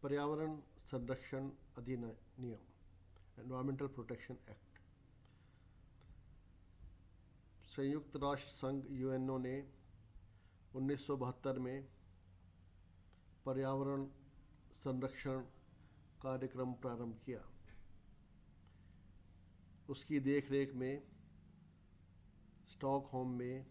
पर्यावरण संरक्षण अधिनियम एनवायरमेंटल प्रोटेक्शन एक्ट। संयुक्त राष्ट्र संघ यूएनओ ने 1972 में पर्यावरण संरक्षण कार्यक्रम प्रारंभ किया। उसकी देखरेख में स्टॉकहोम में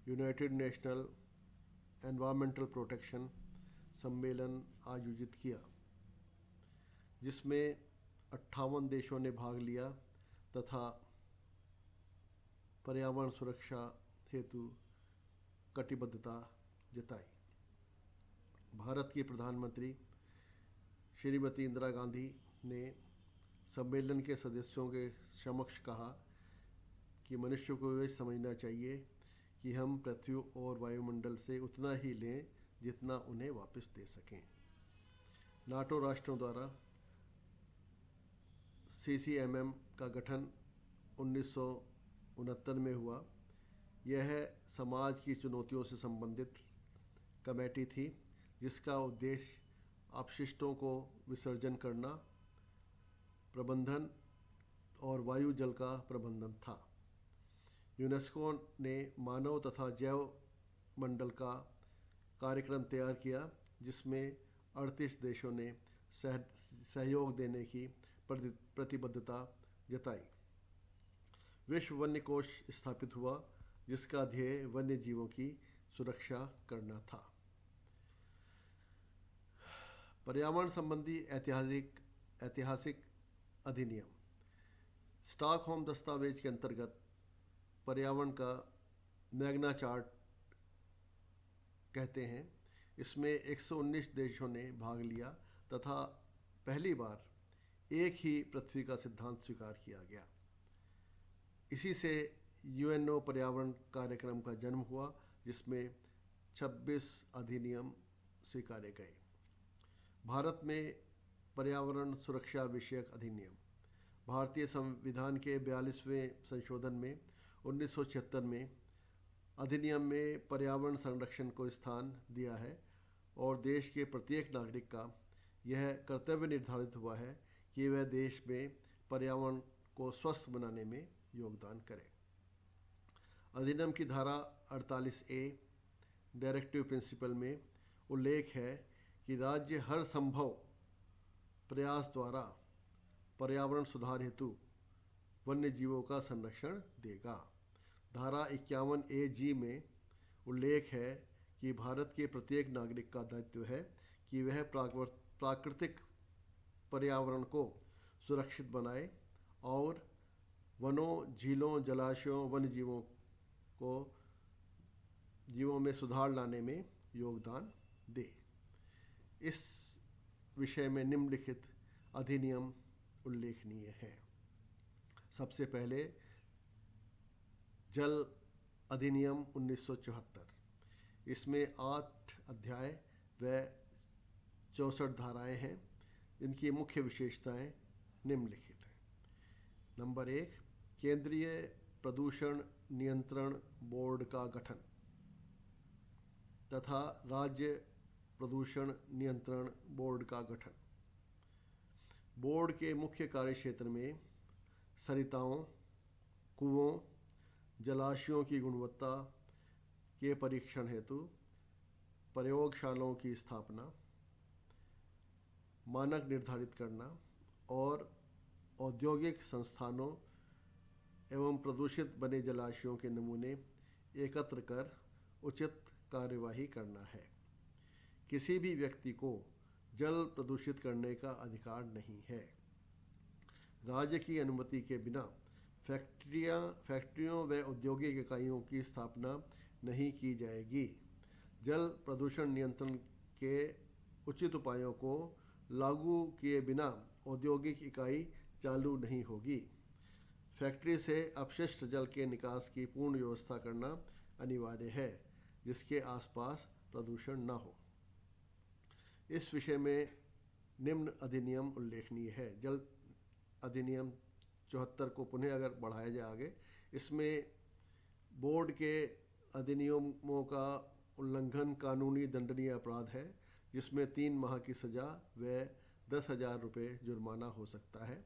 यूनाइटेड नेशनल एनवायरमेंटल प्रोटेक्शन सम्मेलन आयोजित किया, जिसमें 58 देशों ने भाग लिया तथा पर्यावरण सुरक्षा हेतु कटिबद्धता जताई। भारत की प्रधानमंत्री श्रीमती इंदिरा गांधी ने सम्मेलन के सदस्यों के समक्ष कहा कि मनुष्य को यह समझना चाहिए कि हम पृथ्वी और वायुमंडल से उतना ही लें जितना उन्हें वापस दे सकें। नाटो राष्ट्रों द्वारा CCMM का गठन 1969 में हुआ। यह समाज की चुनौतियों से संबंधित कमेटी थी, जिसका उद्देश्य अपशिष्टों को विसर्जन करना, प्रबंधन और वायु जल का प्रबंधन था। यूनेस्को ने मानव तथा जैव मंडल का कार्यक्रम तैयार किया, जिसमें 38 देशों ने सहयोग देने की प्रतिबद्धता जताई। विश्व वन्य कोष स्थापित हुआ, जिसका ध्येय वन्य जीवों की सुरक्षा करना था। पर्यावरण संबंधी ऐतिहासिक अधिनियम। स्टॉकहोम दस्तावेज के अंतर्गत पर्यावरण का मैग्ना चार्ट कहते हैं। इसमें 119 देशों ने भाग लिया तथा पहली बार एक ही पृथ्वी का सिद्धांत स्वीकार किया गया। इसी से यूएनओ पर्यावरण कार्यक्रम का जन्म हुआ, जिसमें 26 अधिनियम स्वीकारे गए। भारत में पर्यावरण सुरक्षा विषयक अधिनियम। भारतीय संविधान के 42वें संशोधन में 1976 में अधिनियम में पर्यावरण संरक्षण को स्थान दिया है और देश के प्रत्येक नागरिक का यह कर्तव्य निर्धारित हुआ है कि वह देश में पर्यावरण को स्वस्थ बनाने में योगदान करे। अधिनियम की धारा 48A डायरेक्टिव प्रिंसिपल में उल्लेख है कि राज्य हर संभव प्रयास द्वारा पर्यावरण सुधार हेतु वन्य जीवों का संरक्षण देगा। धारा 51AG में उल्लेख है कि भारत के प्रत्येक नागरिक का दायित्व है कि वह प्राकृतिक पर्यावरण को सुरक्षित बनाए और वनों, झीलों, जलाशयों, वन्य जीवों में सुधार लाने में योगदान दे। इस विषय में निम्नलिखित अधिनियम उल्लेखनीय हैं। सबसे पहले जल अधिनियम 1974। इसमें 8 अध्याय व 64 धाराएं हैं। इनकी मुख्य विशेषताएं निम्नलिखित हैं। नंबर 1, केंद्रीय प्रदूषण नियंत्रण बोर्ड का गठन तथा राज्य प्रदूषण नियंत्रण बोर्ड का गठन। बोर्ड के मुख्य कार्यक्षेत्र में सरिताओं, कुओं, जलाशयों की गुणवत्ता के परीक्षण हेतु प्रयोगशालाओं की स्थापना, मानक निर्धारित करना और औद्योगिक संस्थानों एवं प्रदूषित बने जलाशयों के नमूने एकत्र कर उचित कार्यवाही करना है। किसी भी व्यक्ति को जल प्रदूषित करने का अधिकार नहीं है। राज्य की अनुमति के बिना फैक्ट्रियों व औद्योगिक इकाइयों की स्थापना नहीं की जाएगी। जल प्रदूषण नियंत्रण के उचित उपायों को लागू किए बिना औद्योगिक इकाई चालू नहीं होगी। फैक्ट्री से अपशिष्ट जल के निकास की पूर्ण व्यवस्था करना अनिवार्य है, जिसके आसपास प्रदूषण न हो। इस विषय में निम्न अधिनियम उल्लेखनीय है। जल अधिनियम 74 को पुनः अगर बढ़ाया जाए आगे, इसमें बोर्ड के अधिनियमों का उल्लंघन कानूनी दंडनीय अपराध है। जिसमें 3 माह की सज़ा व 10,000 रुपये जुर्माना हो सकता है।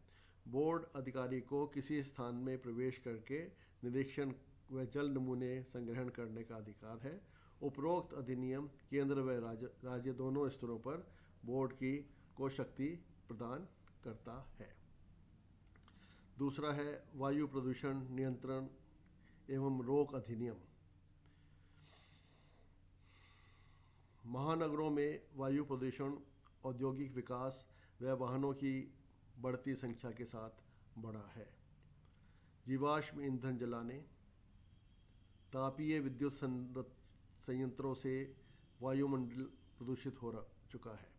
बोर्ड अधिकारी को किसी स्थान में प्रवेश करके निरीक्षण व जल नमूने संग्रहण करने का अधिकार है। उपरोक्त अधिनियम केंद्र व राज्य दोनों स्तरों पर बोर्ड को शक्ति प्रदान करता है। दूसरा है वायु प्रदूषण नियंत्रण एवं रोक अधिनियम। महानगरों में वायु प्रदूषण औद्योगिक विकास व वाहनों की बढ़ती संख्या के साथ बढ़ा है। जीवाश्म ईंधन जलाने, तापीय विद्युत संयंत्रों से वायुमंडल प्रदूषित हो चुका है।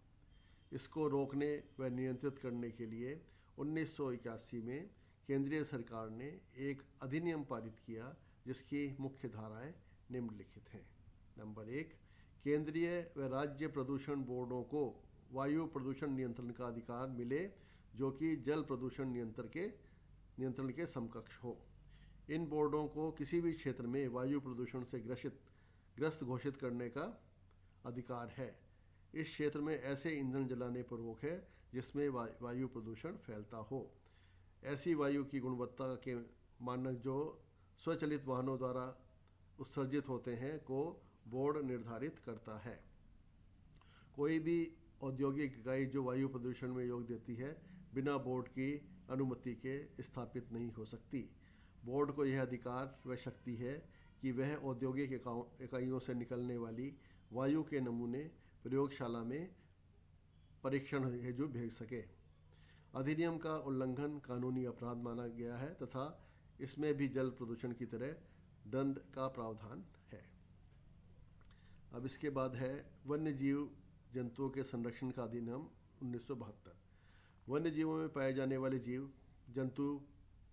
इसको रोकने व नियंत्रित करने के लिए 1981 में केंद्रीय सरकार ने एक अधिनियम पारित किया, जिसकी मुख्य धाराएं निम्नलिखित हैं। नंबर 1, केंद्रीय व राज्य प्रदूषण बोर्डों को वायु प्रदूषण नियंत्रण का अधिकार मिले, जो कि जल प्रदूषण नियंत्रण के समकक्ष हो। इन बोर्डों को किसी भी क्षेत्र में वायु प्रदूषण से ग्रस्त घोषित करने का अधिकार है। इस क्षेत्र में ऐसे ईंधन जलाने पर रोक है जिसमें वायु प्रदूषण फैलता हो। ऐसी वायु की गुणवत्ता के मानक जो स्वचालित वाहनों द्वारा उत्सर्जित होते हैं को बोर्ड निर्धारित करता है। कोई भी औद्योगिक इकाई जो वायु प्रदूषण में योग देती है, बिना बोर्ड की अनुमति के स्थापित नहीं हो सकती। बोर्ड को यह अधिकार व शक्ति है कि वह औद्योगिक इकाइयों से निकलने वाली वायु के नमूने प्रयोगशाला में परीक्षण हेतु भेज सके। अधिनियम का उल्लंघन कानूनी अपराध माना गया है तथा इसमें भी जल प्रदूषण की तरह दंड का प्रावधान है। अब इसके बाद है वन्य जीव जंतुओं के संरक्षण का अधिनियम 1972। वन्य जीवों में पाए जाने वाले जीव जंतु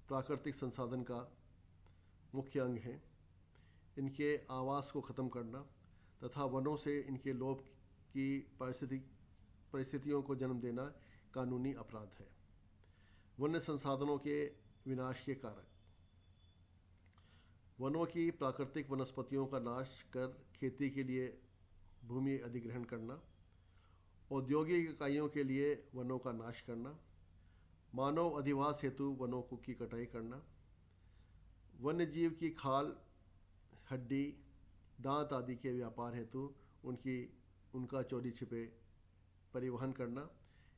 प्राकृतिक संसाधन का मुख्य अंग हैं। इनके आवास को ख़त्म करना तथा वनों से इनके लोप की परिस्थितियों को जन्म देना कानूनी अपराध है। वन्य संसाधनों के विनाश के कारक: वनों की प्राकृतिक वनस्पतियों का नाश कर खेती के लिए भूमि अधिग्रहण करना, औद्योगिक इकाइयों के लिए वनों का नाश करना, मानव अधिवास हेतु वनों की कटाई करना, वन्य जीव की खाल, हड्डी, दांत आदि के व्यापार हेतु उनका चोरी छिपे परिवहन करना।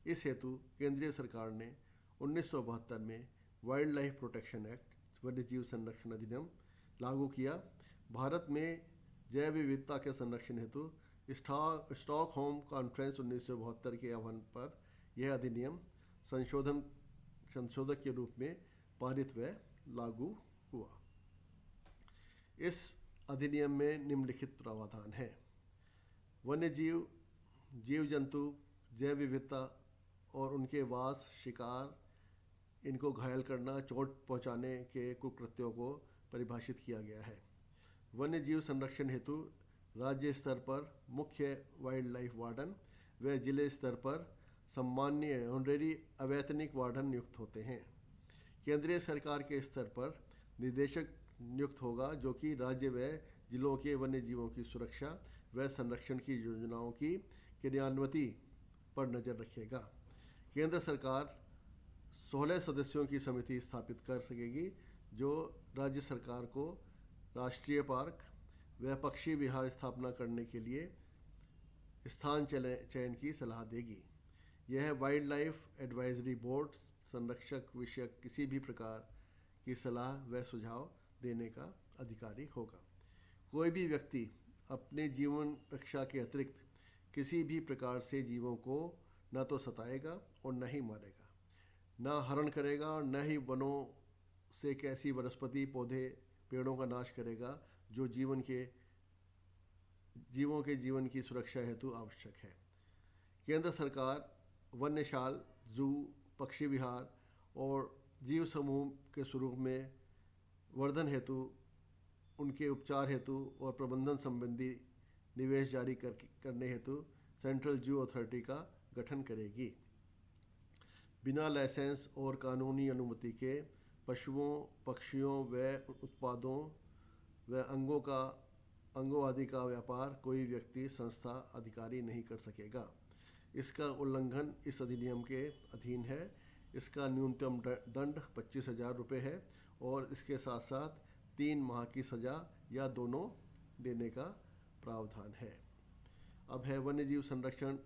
इस हेतु केंद्रीय सरकार ने 1972 में वाइल्ड लाइफ प्रोटेक्शन एक्ट वन्य जीव संरक्षण अधिनियम लागू किया। भारत में जैव विविधता के संरक्षण हेतु स्टॉकहोम कॉन्फ्रेंस 1972 के आह्वान पर यह अधिनियम संशोधक के रूप में पारित व लागू हुआ। इस अधिनियम में निम्नलिखित प्रावधान है: वन्य जीव, जीव जंतु, जैव विविधता और उनके वास, शिकार, इनको घायल करना, चोट पहुंचाने के कुकृत्यों को परिभाषित किया गया है। वन्य जीव संरक्षण हेतु राज्य स्तर पर मुख्य वाइल्ड लाइफ वार्डन व जिले स्तर पर सम्मान्य ऑनरेरी अवैतनिक वार्डन नियुक्त होते हैं। केंद्रीय सरकार के स्तर पर निदेशक नियुक्त होगा, जो कि राज्य व जिलों के वन्य जीवों की सुरक्षा व संरक्षण की योजनाओं की क्रियान्विति पर नज़र रखेगा। केंद्र सरकार 16 सदस्यों की समिति स्थापित कर सकेगी, जो राज्य सरकार को राष्ट्रीय पार्क व पक्षी विहार स्थापना करने के लिए स्थान चयन की सलाह देगी। यह वाइल्ड लाइफ एडवाइजरी बोर्ड संरक्षक विषयक किसी भी प्रकार की सलाह व सुझाव देने का अधिकारी होगा। कोई भी व्यक्ति अपने जीवन रक्षा के अतिरिक्त किसी भी प्रकार से जीवों को न तो सताएगा और न ही मारेगा, न हरण करेगा और न ही वनों से कैसी वनस्पति, पौधे, पेड़ों का नाश करेगा जो जीवों के जीवन की सुरक्षा हेतु आवश्यक है। केंद्र सरकार वन्यशाल, जू, पक्षी विहार और जीव समूह के स्वरूप में वर्धन हेतु, उनके उपचार हेतु और प्रबंधन संबंधी निवेश जारी करने हेतु सेंट्रल जू अथॉरिटी का गठन करेगी। बिना लाइसेंस और कानूनी अनुमति के पशुओं, पक्षियों व उत्पादों व अंगों का अंगों आदि का व्यापार कोई व्यक्ति, संस्था, अधिकारी नहीं कर सकेगा। इसका उल्लंघन इस अधिनियम के अधीन है। इसका न्यूनतम दंड 25,000 रुपये है और इसके साथ साथ 3 माह की सज़ा या दोनों देने का प्रावधान है। अब है वन्यजीव संरक्षण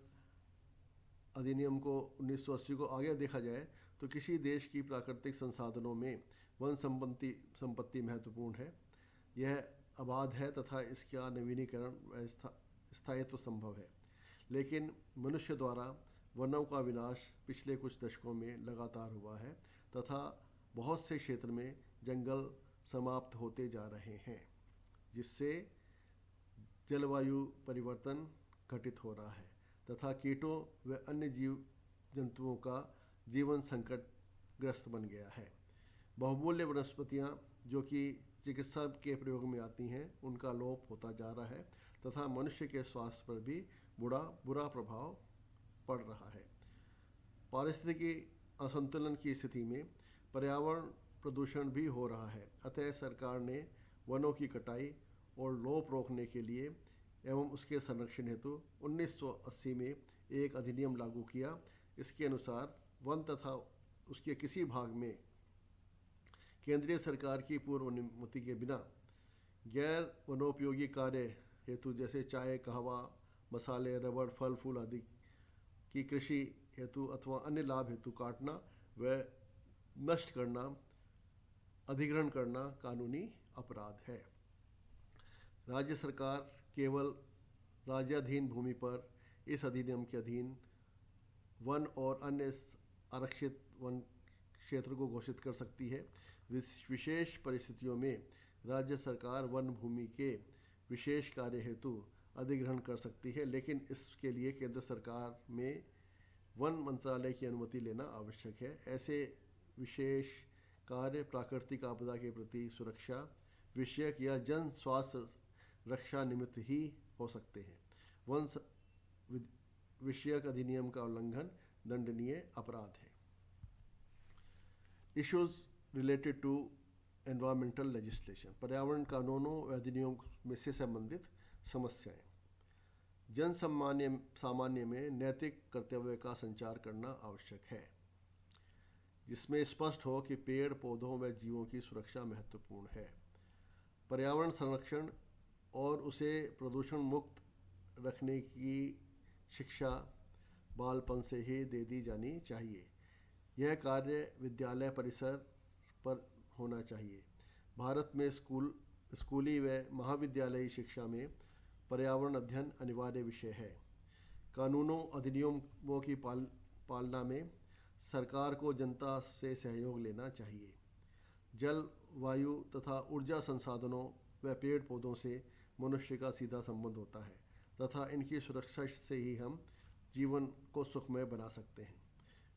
अधिनियम को 1980 को आगे देखा जाए तो किसी देश की प्राकृतिक संसाधनों में वन संपत्ति महत्वपूर्ण है। यह आबाद है तथा इसका नवीनीकरण व स्थायित्व संभव है, लेकिन मनुष्य द्वारा वनों का विनाश पिछले कुछ दशकों में लगातार हुआ है तथा बहुत से क्षेत्र में जंगल समाप्त होते जा रहे हैं, जिससे जलवायु परिवर्तन घटित हो रहा है तथा कीटों व अन्य जीव जंतुओं का जीवन संकटग्रस्त बन गया है। बहुमूल्य वनस्पतियाँ जो कि चिकित्सा के प्रयोग में आती हैं, उनका लोप होता जा रहा है तथा मनुष्य के स्वास्थ्य पर भी बुरा प्रभाव पड़ रहा है। पारिस्थितिकी असंतुलन की स्थिति में पर्यावरण प्रदूषण भी हो रहा है। अतः सरकार ने वनों की कटाई और लोप रोकने के लिए एवं उसके संरक्षण हेतु 1980 में एक अधिनियम लागू किया। इसके अनुसार वन तथा उसके किसी भाग में केंद्रीय सरकार की पूर्व अनुमति के बिना गैर वनोपयोगी कार्य हेतु जैसे चाय, कहवा, मसाले, रबड़, फल फूल आदि की कृषि हेतु अथवा अन्य लाभ हेतु काटना व नष्ट करना, अधिग्रहण करना कानूनी अपराध है। राज्य सरकार केवल राज्याधीन भूमि पर इस अधिनियम के अधीन वन और अन्य आरक्षित वन क्षेत्र को घोषित कर सकती है। विशेष परिस्थितियों में राज्य सरकार वन भूमि के विशेष कार्य हेतु अधिग्रहण कर सकती है, लेकिन इसके लिए केंद्र सरकार में वन मंत्रालय की अनुमति लेना आवश्यक है। ऐसे विशेष कार्य प्राकृतिक आपदा के प्रति सुरक्षा विषयक या जन स्वास्थ्य रक्षा निमित्त ही हो सकते हैं। वन विषयक अधिनियम का उल्लंघन दंडनीय अपराध है। Issues related to environmental legislation, पर्यावरण कानूनों व अधिनियमों से संबंधित समस्याएं। जन सामान्य में नैतिक कर्तव्य का संचार करना आवश्यक है, जिसमें स्पष्ट हो कि पेड़ पौधों व जीवों की सुरक्षा महत्वपूर्ण है। पर्यावरण संरक्षण और उसे प्रदूषण मुक्त रखने की शिक्षा बालपन से ही दे दी जानी चाहिए। यह कार्य विद्यालय परिसर पर होना चाहिए। भारत में स्कूली व महाविद्यालयी शिक्षा में पर्यावरण अध्ययन अनिवार्य विषय है। कानूनों अधिनियमों की पालना में सरकार को जनता से सहयोग लेना चाहिए। जल, वायु तथा ऊर्जा संसाधनों व पेड़ पौधों से मनुष्य का सीधा संबंध होता है तथा इनकी सुरक्षा से ही हम जीवन को सुखमय बना सकते हैं।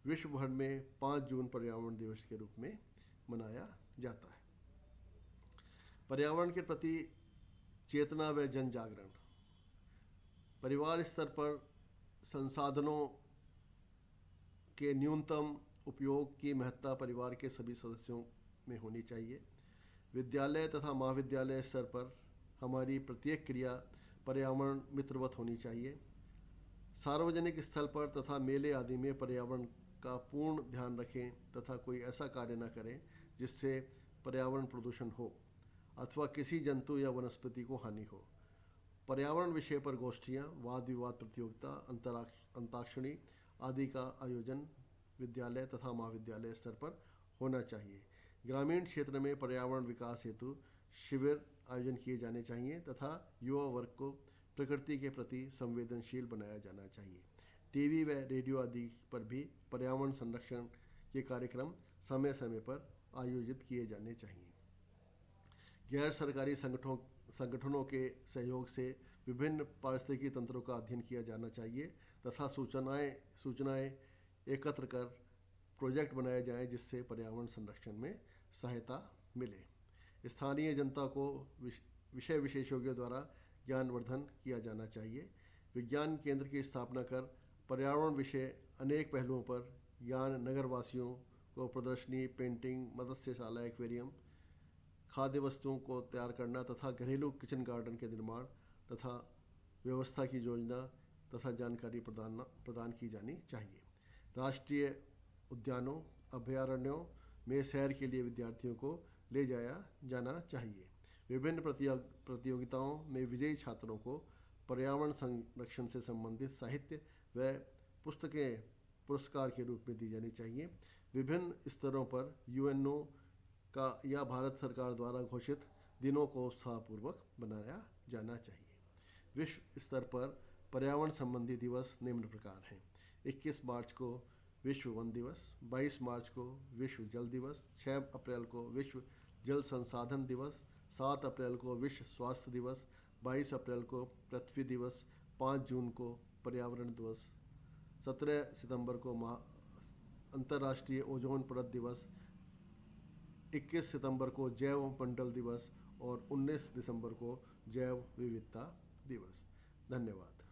विश्व भर में 5 जून पर्यावरण दिवस के रूप में मनाया जाता है। पर्यावरण के प्रति चेतना व जन जागरण। परिवार स्तर पर संसाधनों के न्यूनतम उपयोग की महत्ता परिवार के सभी सदस्यों में होनी चाहिए। विद्यालय तथा महाविद्यालय स्तर पर हमारी प्रत्येक क्रिया पर्यावरण मित्रवत होनी चाहिए। सार्वजनिक स्थल पर तथा मेले आदि में पर्यावरण का पूर्ण ध्यान रखें तथा कोई ऐसा कार्य न करें जिससे पर्यावरण प्रदूषण हो अथवा किसी जंतु या वनस्पति को हानि हो। पर्यावरण विषय पर गोष्ठियाँ, वाद विवाद प्रतियोगिता, अंताक्षरी आदि का आयोजन विद्यालय तथा महाविद्यालय स्तर पर होना चाहिए। ग्रामीण क्षेत्र में पर्यावरण विकास हेतु शिविर आयोजन किए जाने चाहिए तथा युवा वर्ग को प्रकृति के प्रति संवेदनशील बनाया जाना चाहिए। टीवी व रेडियो आदि पर भी पर्यावरण संरक्षण के कार्यक्रम समय समय पर आयोजित किए जाने चाहिए। गैर सरकारी संगठनों के सहयोग से विभिन्न पारिस्थितिकी तंत्रों का अध्ययन किया जाना चाहिए तथा सूचनाएं एकत्र कर प्रोजेक्ट बनाए जाएं जिससे पर्यावरण संरक्षण में सहायता मिले। स्थानीय जनता को विषय विशेषज्ञों द्वारा ज्ञानवर्धन किया जाना चाहिए। विज्ञान केंद्र की स्थापना कर पर्यावरण विषय अनेक पहलुओं पर ज्ञान नगरवासियों को प्रदर्शनी, पेंटिंग, मत्स्यशाला, एक्वेरियम, खाद्य वस्तुओं को तैयार करना तथा घरेलू किचन गार्डन के निर्माण तथा व्यवस्था की योजना तथा जानकारी प्रदान की जानी चाहिए। राष्ट्रीय उद्यानों अभयारण्यों में सैर के लिए विद्यार्थियों को ले जाया जाना चाहिए। विभिन्न प्रतियोगिताओं में विजयी छात्रों को पर्यावरण संरक्षण से संबंधित साहित्य व पुस्तकें पुरस्कार के रूप में दी जानी चाहिए। विभिन्न स्तरों पर यूएनओ का या भारत सरकार द्वारा घोषित दिनों को उत्साहपूर्वक मनाया जाना चाहिए। विश्व स्तर पर पर्यावरण संबंधी दिवस निम्न प्रकार हैं। 21 मार्च को विश्व वन दिवस, 22 मार्च को विश्व जल दिवस, 6 अप्रैल को विश्व जल संसाधन दिवस, 7 अप्रैल को विश्व स्वास्थ्य दिवस, 22 अप्रैल को पृथ्वी दिवस, 5 जून को पर्यावरण दिवस, 17 सितंबर को अंतर्राष्ट्रीय ओजोन परत दिवस, 21 सितंबर को जैव मंडल दिवस और 19 दिसंबर को जैव विविधता दिवस। धन्यवाद।